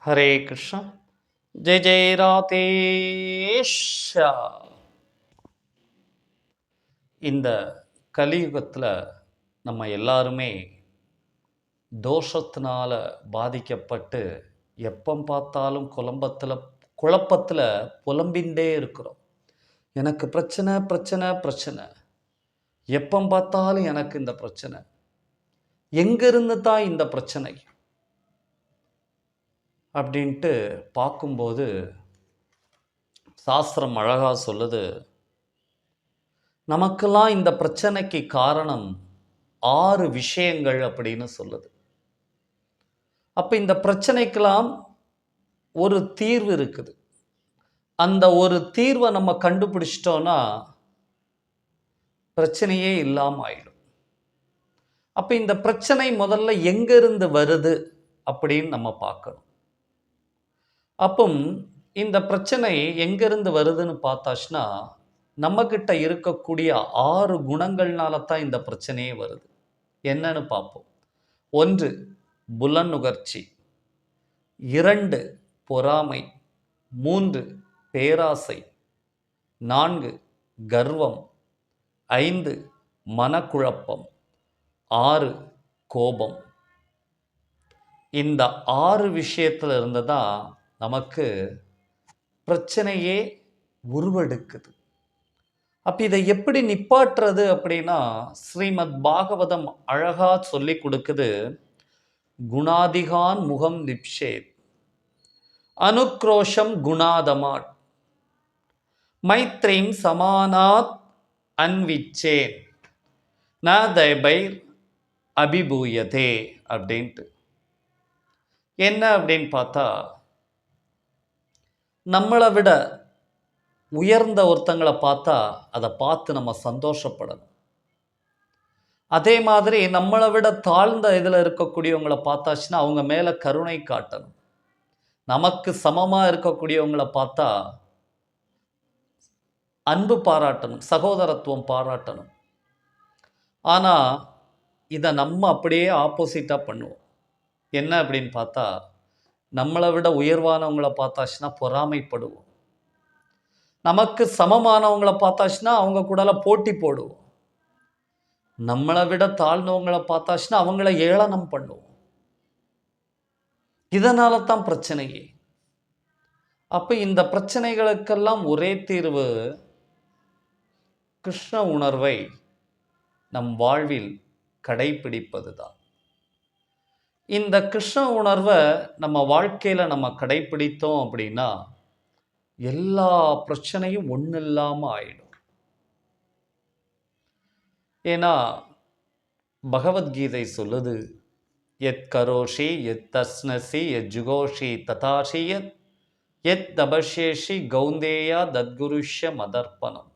ஹரே கிருஷ்ணா. ஜெய் ஜெய் ராதேஷா. இந்த கலியுகத்தில் நம்ம எல்லாருமே தோஷத்தினால பாதிக்கப்பட்டு எப்போ பார்த்தாலும் குழப்பத்தில் புலம்பின்றே இருக்கிறோம். எனக்கு பிரச்சனை பிரச்சனை பிரச்சனை, எப்போ பார்த்தாலும் எனக்கு இந்த பிரச்சனை, எங்கிருந்து தான் இந்த பிரச்சனை அப்படின்ட்டு பார்க்கும்போது சாஸ்திரம் அழகாக சொல்லுது, நமக்கெல்லாம் இந்த பிரச்சனைக்கு காரணம் 6 விஷயங்கள் அப்படின்னு சொல்லுது. அப்போ இந்த பிரச்சனைக்கெல்லாம் ஒரு தீர்வு இருக்குது. அந்த ஒரு தீர்வை நம்ம கண்டுபிடிச்சிட்டோன்னா பிரச்சனையே இல்லாமல் ஆயிடும். அப்போ இந்த பிரச்சனை முதல்ல எங்கிருந்து வருது அப்படின்னு நம்ம பார்க்கணும். அப்போ இந்த பிரச்சனை எங்கிருந்து வருதுன்னு பார்த்தாச்சுன்னா, நம்மக்கிட்ட இருக்கக்கூடிய 6 குணங்கள்னால தான் இந்த பிரச்சனையே வருது. என்னன்னு பார்ப்போம். 1 புலனுகர்ச்சி, 2 பொறாமை, 3 பேராசை, 4 கர்வம், 5 மனக்குழப்பம், 6 கோபம். இந்த 6 விஷயத்துல இருந்து தான் நமக்கு பிரச்சனையே உருவெடுக்குது. அப்போ இதை எப்படி நிப்பாட்டுறது அப்படின்னா, ஸ்ரீமத் பாகவதம் அழகா சொல்லி கொடுக்குது. குணாதிகான் முகம் நிப்ஷேத், அனுக்ரோஷம் குணாதமாட், மைத்ரீம் சமானாத் அன்விச்சேன், ந தைபைர் அபிபூயதே அப்படின்ட்டு. என்ன அப்படின்னு பார்த்தா, நம்மளை விட உயர்ந்த ஒருத்தங்களை பார்த்தா அதை பார்த்து நம்ம சந்தோஷப்படணும். அதே மாதிரி நம்மளை விட தாழ்ந்த இதில் இருக்கக்கூடியவங்களை பார்த்தாச்சுன்னா அவங்க மேலே கருணை காட்டணும். நமக்கு சமமாக இருக்கக்கூடியவங்களை பார்த்தா அன்பு பாராட்டணும், சகோதரத்துவம் பாராட்டணும். ஆனால் இதை நம்ம அப்படியே ஆப்போசிட்டாக பண்ணுவோம். என்ன அப்படின்னு பார்த்தா, நம்மளை விட உயர்வானவங்களை பார்த்தாச்சுன்னா பொறாமைப்படுவோம். நமக்கு சமமானவங்களை பார்த்தாச்சுன்னா அவங்க கூட போட்டி போடுவோம். நம்மளை விட தாழ்ந்தவங்களை பார்த்தாச்சுன்னா அவங்கள ஏளனம் பண்ணுவோம். இதனால தான் பிரச்சனையே. அப்போ இந்த பிரச்சனைகளுக்கெல்லாம் ஒரே தீர்வு கிருஷ்ண உணர்வை நம் வாழ்வில் கடைபிடிப்பது தான். இந்த கிருஷ்ண உணர்வை நம்ம வாழ்க்கையில் நம்ம கடைபிடித்தோம் அப்படின்னா எல்லா பிரச்சனையும் ஒன்றும் இல்லாமல் ஆயிடும். ஏன்னா பகவத்கீதை சொல்லுது, எத் கரோஷி எத் தஸ்னசி எத் ஜுகோஷி ததாஷி எத் தபஷேஷி கௌந்தேயா தத்குருஷ்ய மதர்ப்பணம்.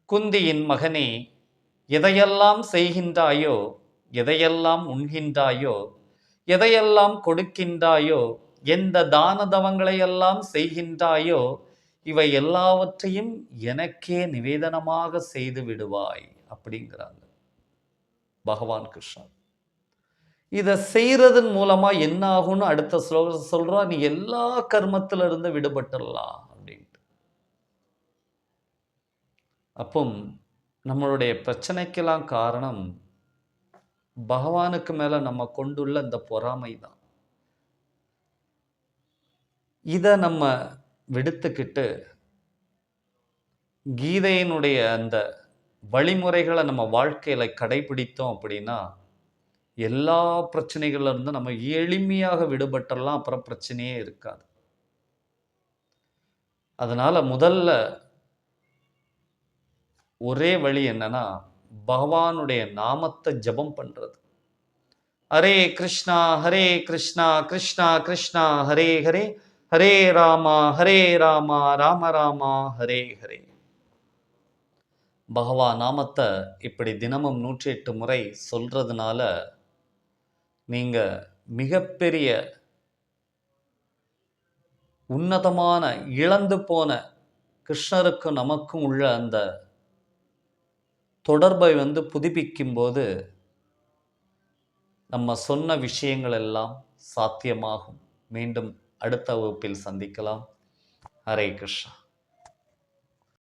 குந்தியின் மகனே, எதையெல்லாம் செய்கின்றாயோ, எதையெல்லாம் உண்கின்றாயோ, எதையெல்லாம் கொடுக்கின்றாயோ, எந்த தான தவங்களையெல்லாம் செய்கின்றாயோ, இவை எல்லாவற்றையும் எனக்கே நிவேதனமாக செய்து விடுவாய் அப்படிங்கிறாங்க பகவான் கிருஷ்ணன். இதை செய்யறதன் மூலமா என்ன ஆகும்னு அடுத்த ஸ்லோகத்தை சொல்றா, நீ எல்லா கர்மத்தில இருந்து விடுபட்டுடலாம் அப்படின்ட்டு. அப்போ நம்மளுடைய பிரச்சனைக்கெல்லாம் காரணம் பகவானுக்கு மேல நம்ம கொண்டுள்ள இந்த பொறாமை தான். இதை நம்ம விடுத்துக்கிட்டு கீதையினுடைய அந்த வழிமுறைகளை நம்ம வாழ்க்கையில கடைபிடித்தோம் அப்படின்னா எல்லா பிரச்சனைகள்ல இருந்து நம்ம எளிமையாக விடுபட்டுடலாம். அப்புறம் பிரச்சனையே இருக்காது. அதனால முதல்ல ஒரே வழி என்னன்னா, பகவானுடைய நாமத்தை ஜபம் பண்றது. ஹரே கிருஷ்ணா ஹரே கிருஷ்ணா கிருஷ்ணா கிருஷ்ணா ஹரே ஹரே, ஹரே ராமா ராம ராமா ஹரே ஹரே. பகவான் நாமத்தை இப்படி தினமும் 108 முறை சொல்றதுனால நீங்க மிகப்பெரிய உன்னதமான இழந்து போன கிருஷ்ணருக்கும் நமக்கும் உள்ள அந்த தொடர்பை புதுப்பிக்கும் போது நம்ம சொன்ன விஷயங்கள் எல்லாம் சாத்தியமாகும். மீண்டும் அடுத்த வகுப்பில் சந்திக்கலாம். ஹரே கிருஷ்ணா.